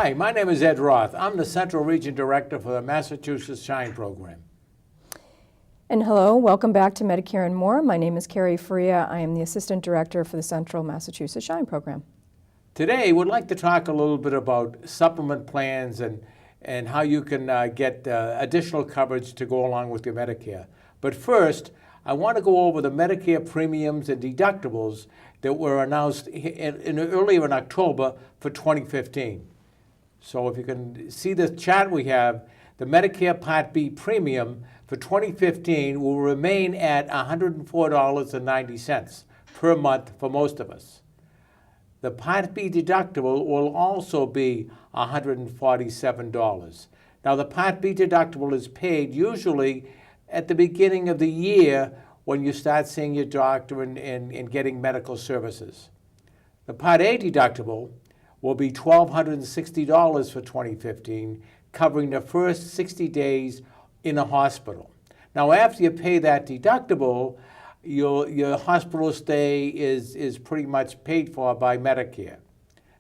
Hi, my name is Ed Roth. I'm the Central Region Director for the Massachusetts Shine Program. And hello, welcome back to Medicare and More. My name is Kerry Faria. I am the Assistant Director for the Central Massachusetts Shine Program. Today, we'd like to talk a little bit about supplement plans and how you can get additional coverage to go along with your Medicare. But first, I want to go over the Medicare premiums and deductibles that were announced earlier in October for 2015. So if you can see the chart we have, the Medicare Part B premium for 2015 will remain at $104.90 per month for most of us. The Part B deductible will also be $147. Now, the Part B deductible is paid usually at the beginning of the year when you start seeing your doctor and getting medical services. The Part A deductible will be $1,260 for 2015, covering the first 60 days in a hospital. Now, after you pay that deductible, your hospital stay is pretty much paid for by Medicare.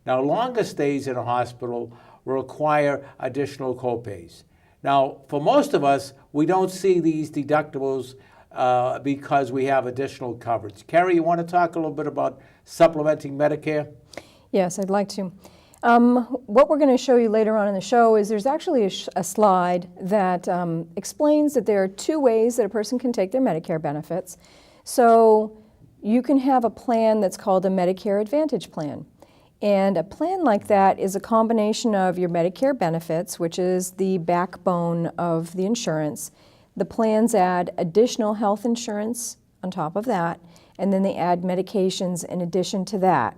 Now, longer stays in a hospital will require additional copays. Now, for most of us, we don't see these deductibles because we have additional coverage. Kerry, you want to talk a little bit about supplementing Medicare? Yes, I'd like to. What we're going to show you later on in the show is there's actually a slide that explains that there are two ways that a person can take their Medicare benefits. So you can have a plan that's called a Medicare Advantage plan. And a plan like that is a combination of your Medicare benefits, which is the backbone of the insurance. The plans add additional health insurance on top of that, and then they add medications in addition to that.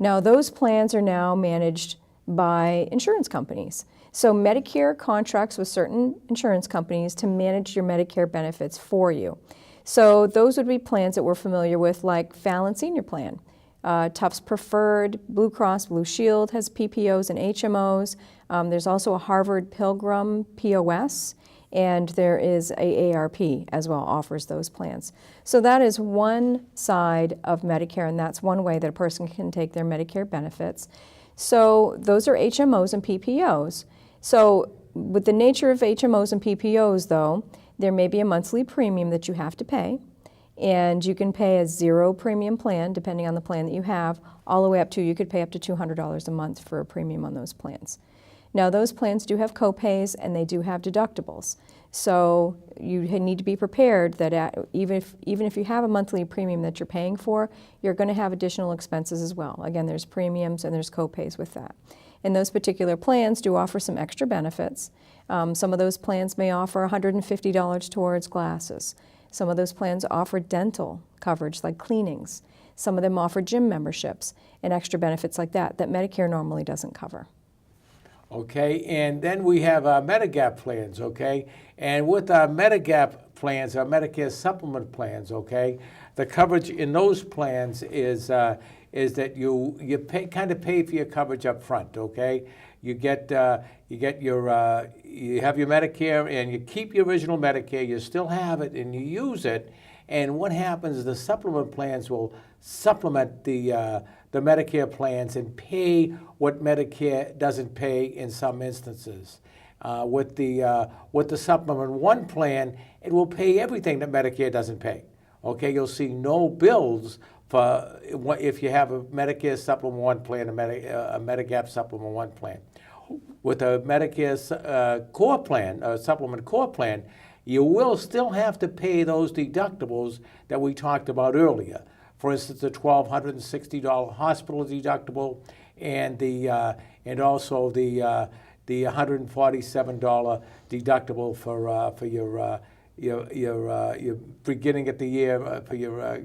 Now, those plans are now managed by insurance companies. So Medicare contracts with certain insurance companies to manage your Medicare benefits for you. So those would be plans that we're familiar with, like Fallon Senior Plan. Tufts Preferred, Blue Cross Blue Shield has PPOs and HMOs. There's also a Harvard Pilgrim POS, and there is AARP as well, offers those plans. So that is one side of Medicare, and that's one way that a person can take their Medicare benefits. So those are HMOs and PPOs. So with the nature of HMOs and PPOs, though, there may be a monthly premium that you have to pay, and you can pay a zero premium plan, depending on the plan that you have, all the way up to, you could pay up to $200 a month for a premium on those plans. Now, those plans do have copays and they do have deductibles. So you need to be prepared that even if you have a monthly premium that you're paying for, you're going to have additional expenses as well. Again, there's premiums and there's copays with that. And those particular plans do offer some extra benefits. Some of those plans may offer $150 towards glasses. Some of those plans offer dental coverage like cleanings. Some of them offer gym memberships and extra benefits like that Medicare normally doesn't cover. Okay, and then we have our Medigap plans, okay? And with our Medigap plans, our Medicare supplement plans, okay, the coverage in those plans is that you kind of pay for your coverage up front, okay? You have your Medicare and you keep your original Medicare, you still have it and you use it, and what happens is the supplement plans will supplement the Medicare plans and pay what Medicare doesn't pay in some instances. With the Supplement 1 plan, it will pay everything that Medicare doesn't pay. Okay, you'll see no bills for if you have a Medicare Supplement 1 plan, a Medigap Supplement 1 plan. With a Medicare Core plan, a Supplement Core plan, you will still have to pay those deductibles that we talked about earlier. For instance, the $1,260 hospital deductible, and also the $147 deductible for your beginning at the year for your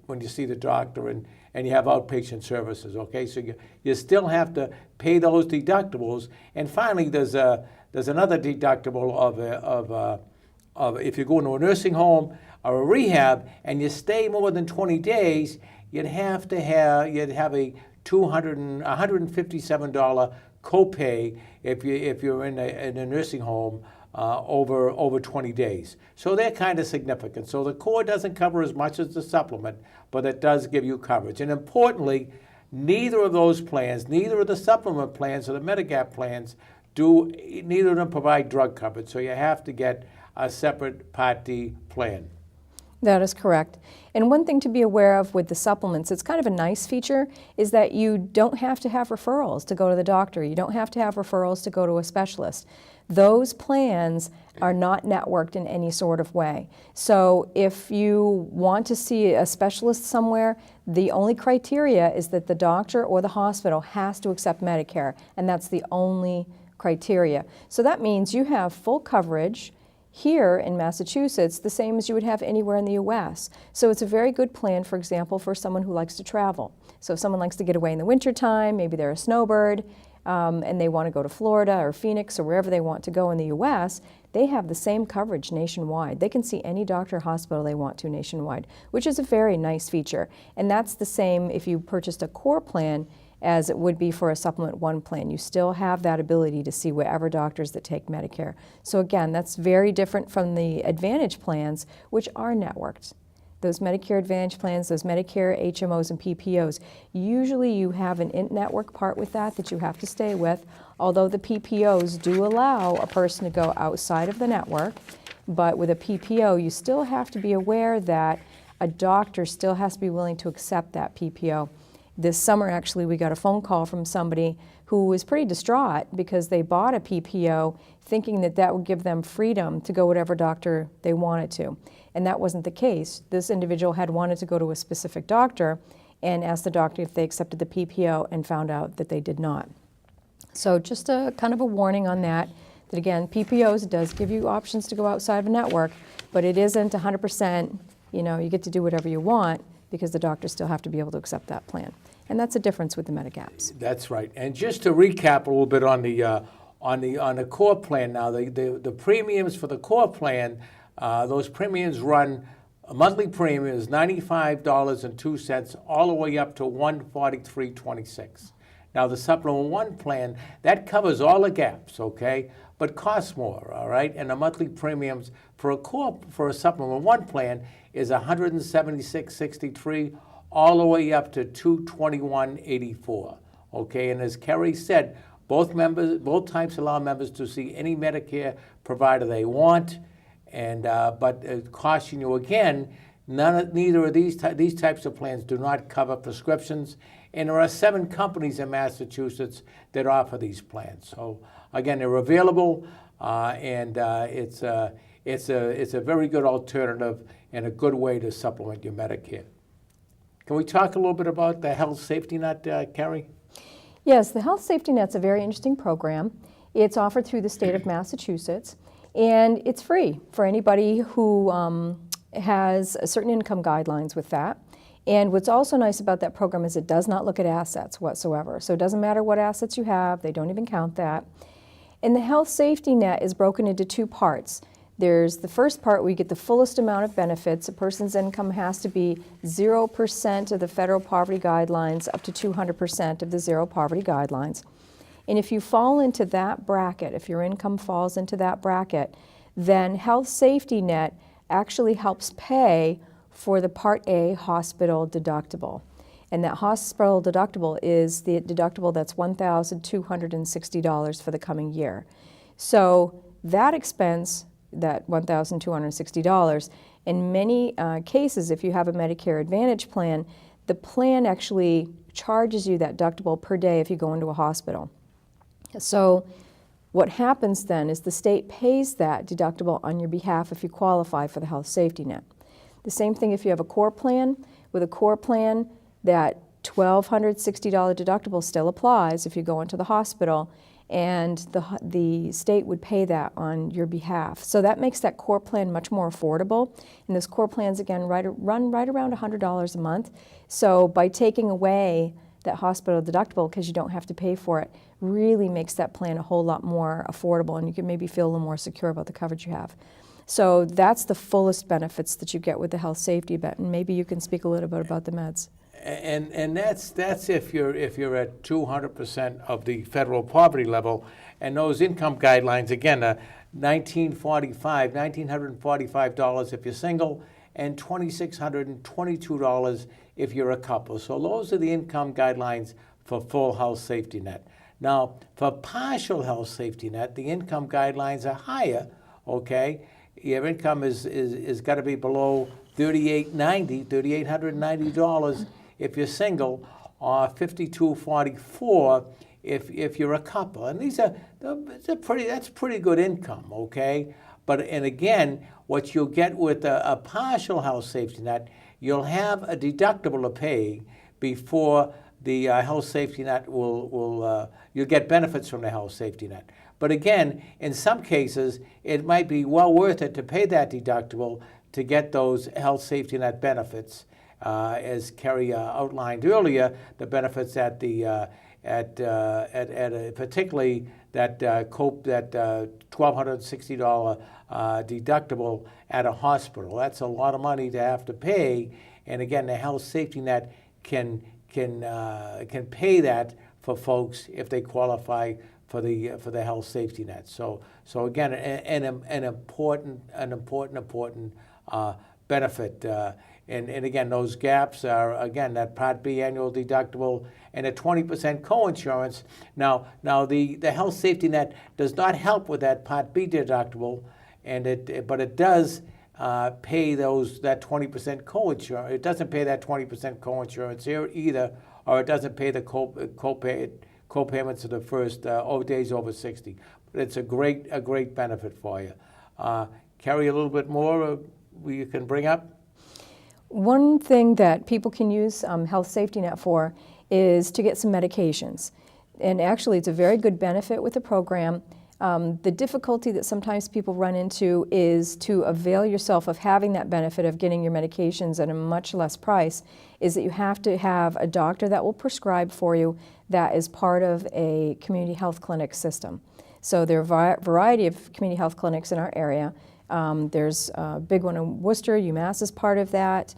when you see the doctor and you have outpatient services. Okay, so you still have to pay those deductibles. And finally, there's another deductible of if you go into a nursing home or a rehab and you stay more than 20 days, you'd have a $157 copay if you're in a nursing home over 20 days. So they're kind of significant. So the core doesn't cover as much as the supplement, but it does give you coverage. And importantly, Neither of those plans, neither of the supplement plans or the Medigap plans, neither of them provide drug coverage. So you have to get a separate Part D plan. That is correct. And one thing to be aware of with the supplements, it's kind of a nice feature, is that you don't have to have referrals to go to the doctor. You don't have to have referrals to go to a specialist. Those plans are not networked in any sort of way. So if you want to see a specialist somewhere, the only criteria is that the doctor or the hospital has to accept Medicare, and that's the only criteria. So that means you have full coverage here in Massachusetts, the same as you would have anywhere in the U.S. So it's a very good plan, for example, for someone who likes to travel. So if someone likes to get away in the wintertime, maybe they're a snowbird, and they want to go to Florida or Phoenix or wherever they want to go in the U.S., they have the same coverage nationwide. They can see any doctor or hospital they want to nationwide, which is a very nice feature. And that's the same if you purchased a core plan as it would be for a Supplement 1 plan. You still have that ability to see whatever doctors that take Medicare. So again, that's very different from the Advantage plans, which are networked. Those Medicare Advantage plans, those Medicare HMOs and PPOs, usually you have an in-network part with that you have to stay with, although the PPOs do allow a person to go outside of the network. But with a PPO, you still have to be aware that a doctor still has to be willing to accept that PPO. This summer, actually, we got a phone call from somebody who was pretty distraught because they bought a PPO thinking that that would give them freedom to go whatever doctor they wanted to. And that wasn't the case. This individual had wanted to go to a specific doctor and asked the doctor if they accepted the PPO and found out that they did not. So just a kind of a warning on that again, PPOs does give you options to go outside of a network, but it isn't 100%, you get to do whatever you want because the doctors still have to be able to accept that plan. And that's a difference with the Medigaps. That's right. And just to recap a little bit on the core plan now, the premiums for the core plan, those premiums run a monthly premium is $95.02 all the way up to $143.26. Now the Supplement 1 plan, that covers all the gaps, okay, but costs more, all right? And the monthly premiums for a Supplement 1 plan is $176.63 all the way up to $221.84. Okay, and as Kerry said, both types allow members to see any Medicare provider they want, and but caution you again, neither of these types of plans do not cover prescriptions, and there are 7 companies in Massachusetts that offer these plans. So again, they're available, and it's a very good alternative and a good way to supplement your Medicare. Can we talk a little bit about the Health Safety Net, Kerry? Yes, the Health Safety Net's a very interesting program. It's offered through the state of Massachusetts, and it's free for anybody who has a certain income guidelines with that. And what's also nice about that program is it does not look at assets whatsoever. So it doesn't matter what assets you have, they don't even count that. And the Health Safety Net is broken into 2 parts. There's the first part where you get the fullest amount of benefits. A person's income has to be 0% of the federal poverty guidelines up to 200% of the zero poverty guidelines. And if you fall into that bracket, if your income falls into that bracket, then Health Safety Net actually helps pay for the Part A hospital deductible. And that hospital deductible is the deductible that's $1,260 for the coming year. So that expense, that $1,260, in many cases, if you have a Medicare Advantage plan, the plan actually charges you that deductible per day if you go into a hospital. So what happens then is the state pays that deductible on your behalf if you qualify for the Health Safety Net. The same thing if you have a core plan. With a core plan, that $1,260 deductible still applies if you go into the hospital, and the state would pay that on your behalf. So that makes that core plan much more affordable. And those core plans, again, run right around $100 a month. So by taking away that hospital deductible, because you don't have to pay for it, really makes that plan a whole lot more affordable, and you can maybe feel a little more secure about the coverage you have. So that's the fullest benefits that you get with the Health Safety Net, and maybe you can speak a little bit about the meds. And that's if you're at 200% of the federal poverty level, and those income guidelines again, $1,945 if you're single, and $2,622 if you're a couple. So those are the income guidelines for full health safety net. Now, for partial health safety net, the income guidelines are higher, okay? Your income is got to be below $3,890 if you're single, or $5,244 if you're a couple. And that's pretty good income, okay? And again, what you'll get with a partial health safety net, you'll have a deductible to pay before the health safety net you'll get benefits from the health safety net. But again, in some cases, it might be well worth it to pay that deductible to get those health safety net benefits. As Kerry outlined earlier, the benefits at particularly that $1,260 deductible at a hospital. That's a lot of money to have to pay, and again, the health safety net can pay that for folks if they qualify for the health safety net. So again, an important benefit. And again, those gaps are, again, that Part B annual deductible and a 20% coinsurance. Now the health safety net does not help with that Part B deductible, but it does pay that 20% coinsurance. It doesn't pay that 20% coinsurance here either, or it doesn't pay the co-payments of the first days over 60. But it's a great benefit for you. Kerry, a little bit more you can bring up? One thing that people can use health safety net for is to get some medications. And actually, it's a very good benefit with the program. The difficulty that sometimes people run into is to avail yourself of having that benefit of getting your medications at a much less price, is that you have to have a doctor that will prescribe for you that is part of a community health clinic system. So there are a variety of community health clinics in our area. There's a big one in Worcester. UMass is part of that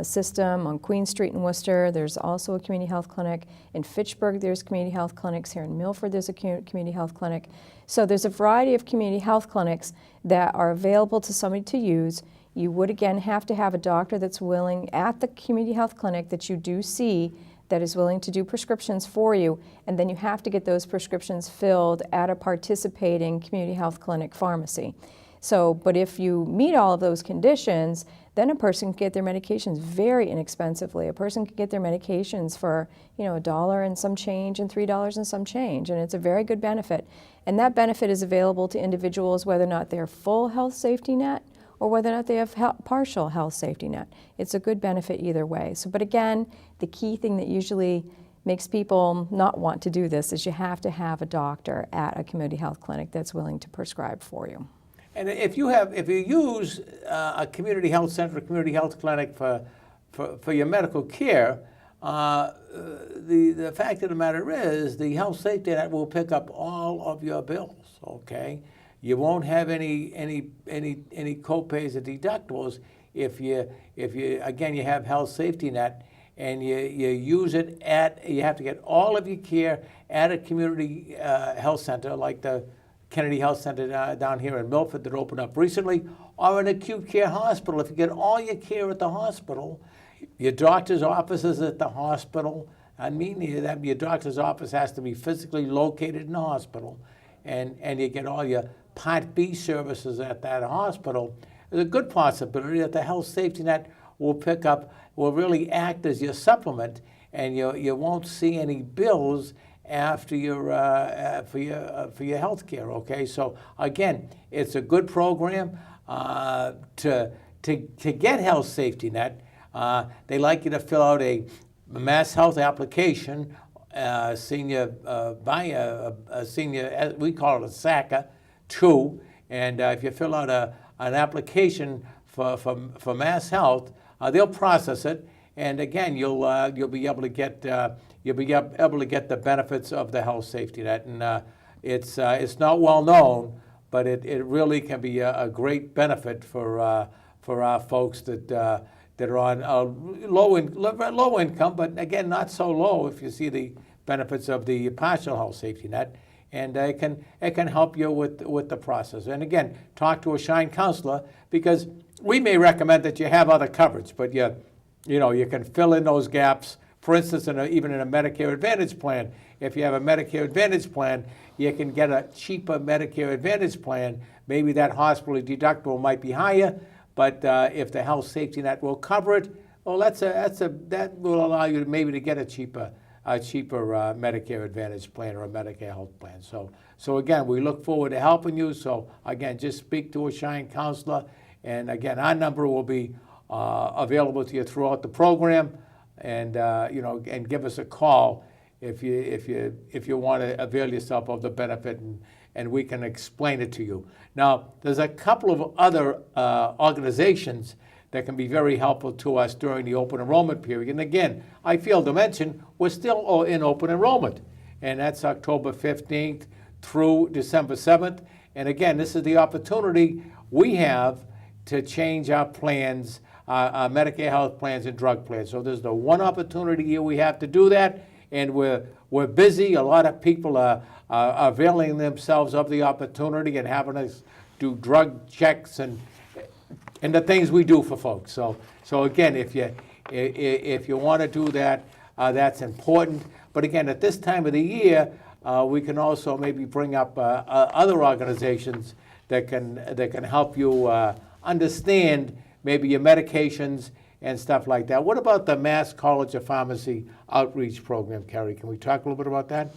system on Queen Street in Worcester. There's also a community health clinic. In Fitchburg, there's community health clinics. Here in Milford, there's a community health clinic. So there's a variety of community health clinics that are available to somebody to use. You would, again, have to have a doctor that's willing at the community health clinic that you do see that is willing to do prescriptions for you, and then you have to get those prescriptions filled at a participating community health clinic pharmacy. So, but if you meet all of those conditions, then a person can get their medications very inexpensively. A person can get their medications for, $1 and some change and $3 and some change, and it's a very good benefit. And that benefit is available to individuals whether or not they're full health safety net or whether or not they have partial health safety net. It's a good benefit either way. So, but again, the key thing that usually makes people not want to do this is you have to have a doctor at a community health clinic that's willing to prescribe for you. And if you use a community health center, a community health clinic for your medical care, the fact of the matter is the health safety net will pick up all of your bills. Okay, you won't have any co-pays or deductibles if you again you have health safety net and you use it you have to get all of your care at a community health center like the Kennedy Health Center down here in Milford that opened up recently, or an acute care hospital. If you get all your care at the hospital, your doctor's office is at the hospital. I mean, your doctor's office has to be physically located in the hospital, and you get all your Part B services at that hospital. There's a good possibility that the health safety net will really act as your supplement, and you won't see any bills after for your health care. Okay, so again, it's a good program to get health safety net. They like you to fill out a Mass Health application, senior, we call it a SACA 2, and if you fill out an application for Mass Health, they'll process it, and again, you'll be able to get the benefits of the health safety net, and it's not well known, but it really can be a great benefit for our folks that are on low income, but again not so low if you see the benefits of the partial health safety net, and it can help you with the process. And again, talk to a Shine counselor, because we may recommend that you have other coverage, but you can fill in those gaps. For instance, even in a Medicare Advantage plan, if you have a Medicare Advantage plan, you can get a cheaper Medicare Advantage plan. Maybe that hospital deductible might be higher, but if the health safety net will cover it, well, that will allow you maybe to get a cheaper Medicare Advantage plan or a Medicare health plan. So again, we look forward to helping you. So again, just speak to a Shine counselor, and again, our number will be available to you throughout the program, and and give us a call if you want to avail yourself of the benefit, and we can explain it to you. Now, there's a couple of other organizations that can be very helpful to us during the open enrollment period. And again, I failed to mention, we're still in open enrollment, and that's October 15th through December 7th. And again, this is the opportunity we have to change our plans, our Medicare health plans and drug plans. So there's the one opportunity here we have to do that, and we're busy. A lot of people are availing themselves of the opportunity and having us do drug checks and the things we do for folks. So again, if you want to do that, that's important. But again, at this time of the year, we can also maybe bring up other organizations that can help you understand maybe your medications and stuff like that. What about the Mass College of Pharmacy outreach program, Kerry? Can we talk a little bit about that?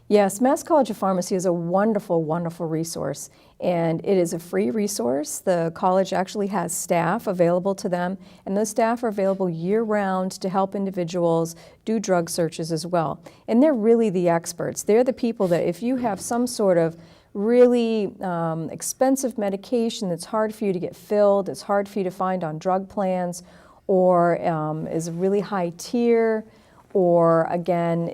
Yes, Mass College of Pharmacy is a wonderful, wonderful resource, and it is a free resource. The college actually has staff available to them, and those staff are available year-round to help individuals do drug searches as well. And they're really the experts. They're the people that if you have some sort of really expensive medication that's hard for you to get filled, it's hard for you to find on drug plans, or is a really high tier, or again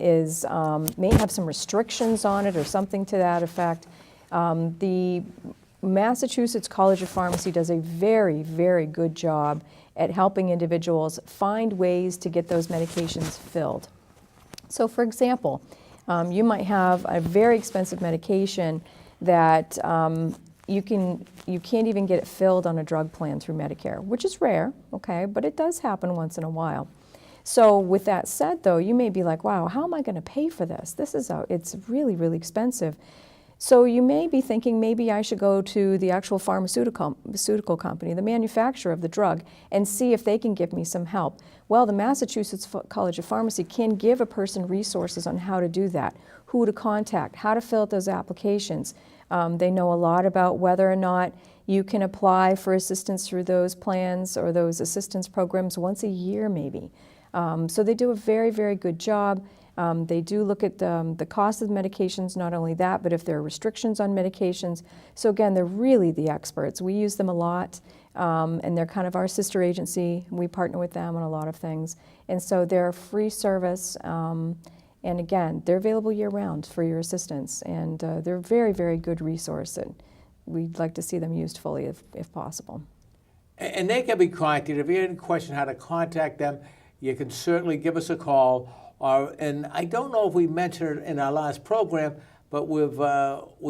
may have some restrictions on it or something to that effect. The Massachusetts College of Pharmacy does a very, very good job at helping individuals find ways to get those medications filled. So for example, you might have a very expensive medication that you can't even get it filled on a drug plan through Medicare, which is rare, okay, but it does happen once in a while. So with that said, though, you may be like, wow, how am I going to pay for this? It's really, really expensive. So you may be thinking maybe I should go to the actual pharmaceutical company, the manufacturer of the drug, and see if they can give me some help. Well, the Massachusetts College of Pharmacy can give a person resources on how to do that, who to contact, how to fill out those applications. They know a lot about whether or not you can apply for assistance through those plans or those assistance programs once a year maybe. So they do a very, very good job. They do look at the cost of the medications, not only that, but if there are restrictions on medications. So again, they're really the experts. We use them a lot, and they're kind of our sister agency. We partner with them on a lot of things. And so they're a free service, and again, they're available year-round for your assistance. And they're a very, very good resource, and we'd like to see them used fully if possible. And they can be contacted. If you have any question how to contact them, you can certainly give us a call. And I don't know if we mentioned it in our last program, but we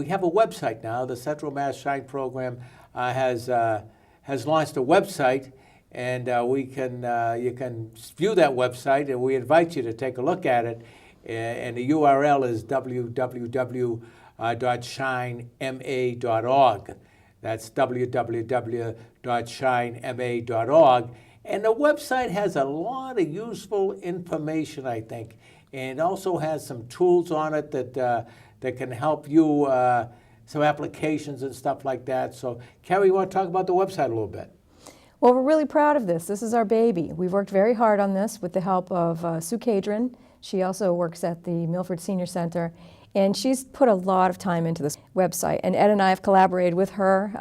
have a website now. The Central Mass Shine program has launched a website, and you can view that website, and we invite you to take a look at it. And the URL is www.shinema.org. That's www.shinema.org. And the website has a lot of useful information, I think, and also has some tools on it that can help you, some applications and stuff like that. So, Kerry, you want to talk about the website a little bit? Well, we're really proud of this. This is our baby. We've worked very hard on this with the help of Sue Cadron. She also works at the Milford Senior Center, and she's put a lot of time into this website. And Ed and I have collaborated with her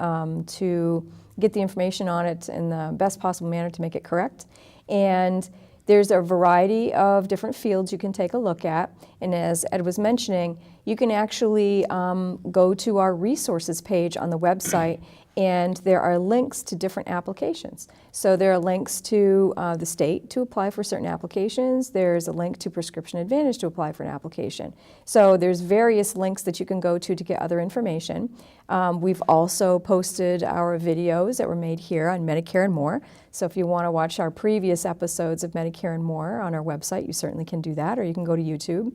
to get the information on it in the best possible manner to make it correct. And there's a variety of different fields you can take a look at. And as Ed was mentioning, you can actually go to our resources page on the website, And there are links to different applications. So there are links to the state to apply for certain applications. There's a link to Prescription Advantage to apply for an application. So there's various links that you can go to get other information. We've also posted our videos that were made here on Medicare and More. So if you want to watch our previous episodes of Medicare and More on our website, you certainly can do that, or you can go to YouTube.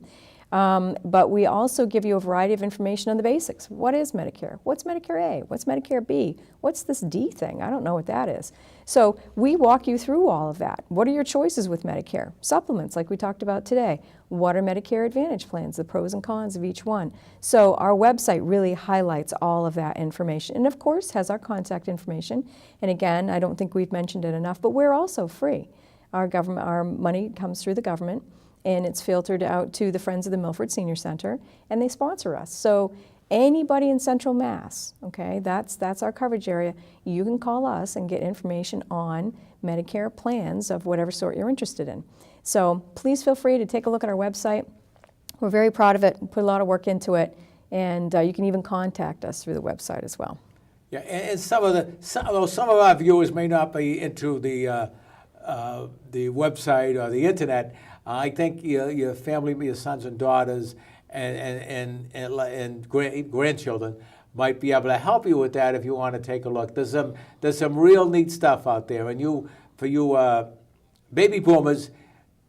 But we also give you a variety of information on the basics. What is Medicare? What's Medicare A? What's Medicare B? What's this D thing? I don't know what that is. So we walk you through all of that. What are your choices with Medicare? Supplements, like we talked about today. What are Medicare Advantage plans, the pros and cons of each one? So our website really highlights all of that information, and of course has our contact information. And again, I don't think we've mentioned it enough, but we're also free. Our money comes through the government, and it's filtered out to the Friends of the Milford Senior Center, and they sponsor us. So anybody in Central Mass, okay, that's our coverage area, you can call us and get information on Medicare plans of whatever sort you're interested in. So please feel free to take a look at our website. We're very proud of it, put a lot of work into it, and you can even contact us through the website as well. Yeah, and some of our viewers may not be into the website or the internet. I think your family, your sons and daughters, and grandchildren might be able to help you with that if you want to take a look. There's some real neat stuff out there, and for you baby boomers,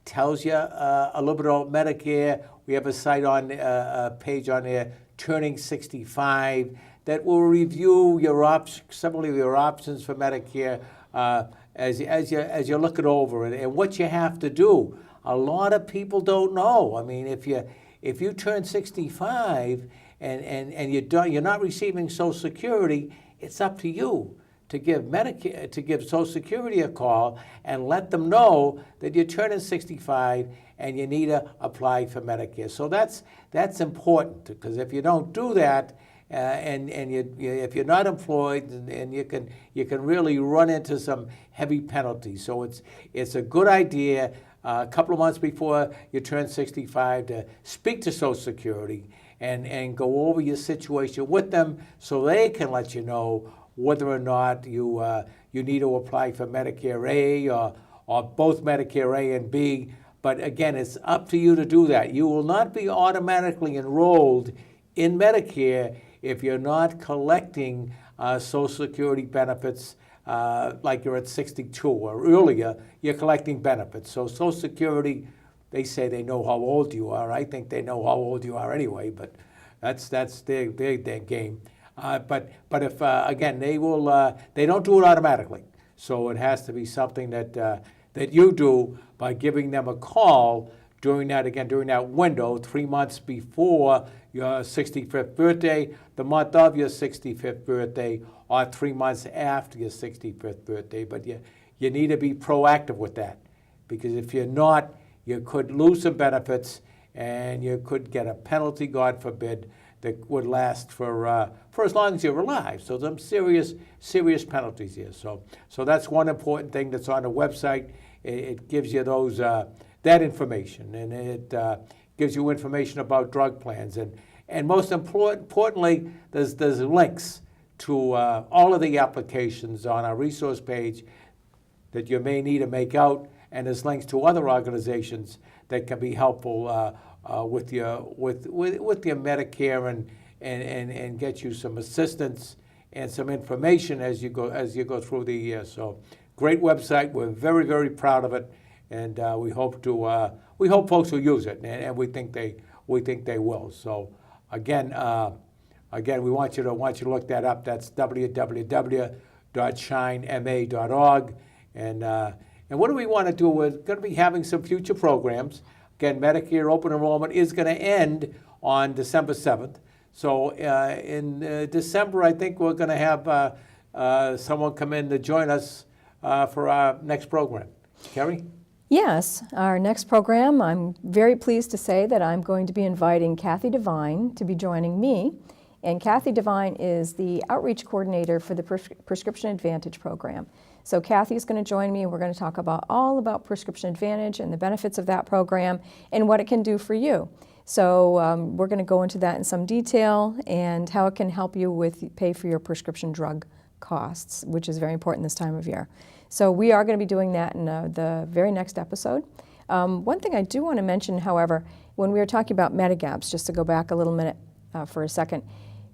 tells you a little bit about Medicare. We have a site on a page on there, Turning 65, that will review several of your options for Medicare as you look it over and what you have to do. A lot of people don't know. I mean, if you turn 65 and you're not receiving Social Security, it's up to you to give Medicare, to give Social Security a call and let them know that you're turning 65 and you need to apply for Medicare. So that's important, because if you don't do that, if you're not employed, and you can really run into some heavy penalties. So it's a good idea a couple of months before you turn 65 to speak to Social Security and go over your situation with them, so they can let you know whether or not you need to apply for Medicare A or both Medicare A and B. But again, it's up to you to do that. You will not be automatically enrolled in Medicare if you're not collecting Social Security benefits like you're at 62 or earlier. You're collecting benefits. So Social Security, they say they know how old you are. I think they know how old you are anyway, but that's their game. But if again, they don't do it automatically. So it has to be something that you do by giving them a call during that window, 3 months before your 65th birthday, the month of your 65th birthday, or 3 months after your 65th birthday. But you need to be proactive with that, because if you're not, you could lose some benefits and you could get a penalty, God forbid, that would last for as long as you're alive. So some serious penalties here. So that's one important thing that's on the website. It gives you that information, and it gives you information about drug plans, and most importantly, there's links to all of the applications on our resource page that you may need to make out, and there's links to other organizations that can be helpful with your Medicare and get you some assistance and some information as you go through the year. So great website. We're very, very proud of it, and we hope folks will use it, and we think they will. So again, we want you to look that up. That's www.shinema.org. And what do we want to do? We're going to be having some future programs. Again, Medicare open enrollment is going to end on December 7th. So in December, I think we're going to have someone come in to join us for our next program. Kerry? Yes, our next program, I'm very pleased to say that I'm going to be inviting Kathy Devine to be joining me. And Kathy Devine is the outreach coordinator for the Prescription Advantage program. So Kathy is going to join me, and we're going to talk all about Prescription Advantage and the benefits of that program and what it can do for you. So we're going to go into that in some detail and how it can help you pay for your prescription drug costs, which is very important this time of year. So we are going to be doing that in the very next episode. One thing I do want to mention, however, when we were talking about Medigaps, just to go back a little minute for a second,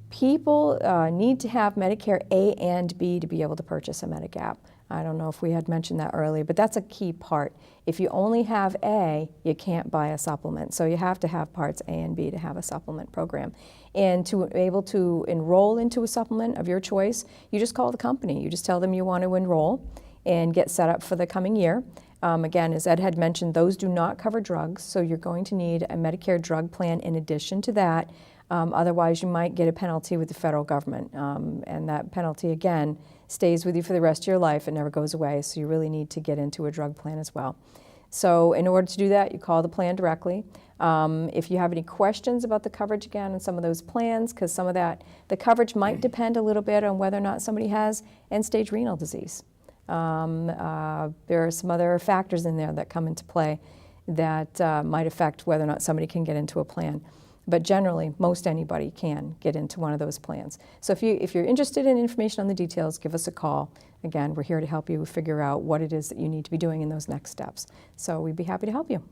people need to have Medicare A and B to be able to purchase a Medigap. I don't know if we had mentioned that earlier, but that's a key part. If you only have A, you can't buy a supplement. So you have to have parts A and B to have a supplement program. And to be able to enroll into a supplement of your choice, you just call the company. You just tell them you want to enroll and get set up for the coming year. Again, as Ed had mentioned, those do not cover drugs, so you're going to need a Medicare drug plan in addition to that. Otherwise, you might get a penalty with the federal government, and that penalty, again, stays with you for the rest of your life. It never goes away, so you really need to get into a drug plan as well. So in order to do that, you call the plan directly. If you have any questions about the coverage, again, and some of those plans, because some of that, the coverage might depend a little bit on whether or not somebody has end-stage renal disease. There are some other factors in there that come into play that might affect whether or not somebody can get into a plan. But generally, most anybody can get into one of those plans. So if you're interested in information on the details, give us a call. Again, we're here to help you figure out what it is that you need to be doing in those next steps. So we'd be happy to help you.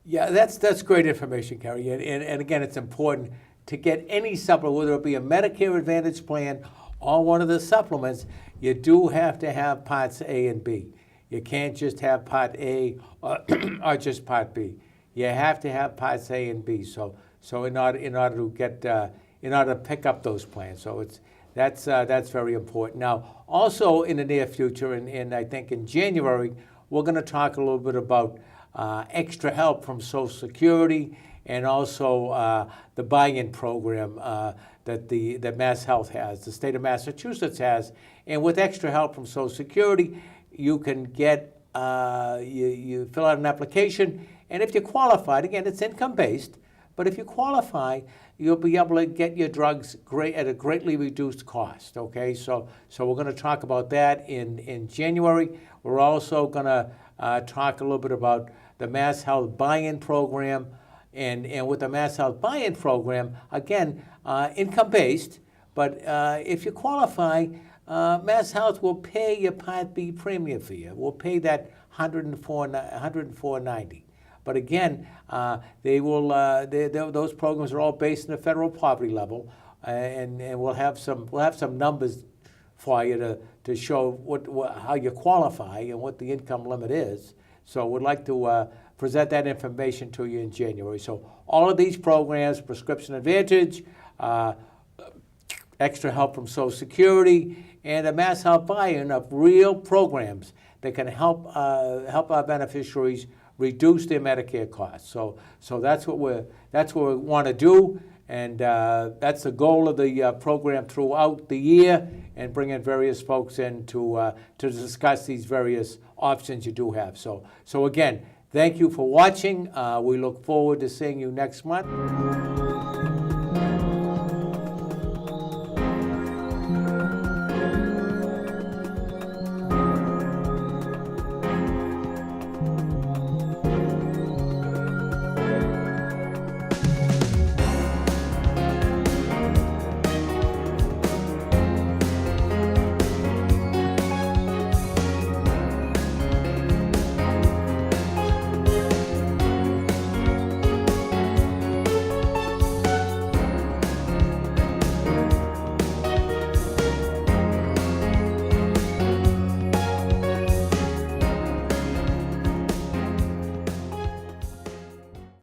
Yeah, that's great information, Kerry. And again, it's important to get any supplement, whether it be a Medicare Advantage plan or one of the supplements, you do have to have parts A and B. You can't just have part A or just part B. You have to have parts A and B. So in order to pick up those plans. So that's very important. Now, also in the near future, and I think in January, we're going to talk a little bit about extra help from Social Security and also the buy-in program that Mass Health has, the state of Massachusetts has. And with extra help from Social Security, you can get, you fill out an application, and if you're qualified, again, it's income-based, but if you qualify, you'll be able to get your drugs at a greatly reduced cost, okay? So we're going to talk about that in January. We're also going to talk a little bit about the Mass Health buy-in program. And with the Mass Health buy-in program, again, income-based, but if you qualify, Mass Health will pay your Part B premium for you. We'll pay that $104.90. But again, those programs are all based on the federal poverty level, and we'll have some numbers for you to show how you qualify and what the income limit is. So we'd like to present that information to you in January. So all of these programs, Prescription Advantage, extra help from Social Security, and a Mass Health buy-in of real programs that can help our beneficiaries reduce their Medicare costs. So that's what we want to do, and that's the goal of the program throughout the year, and bring in various folks in to discuss these various options you do have. So again, thank you for watching. We look forward to seeing you next month.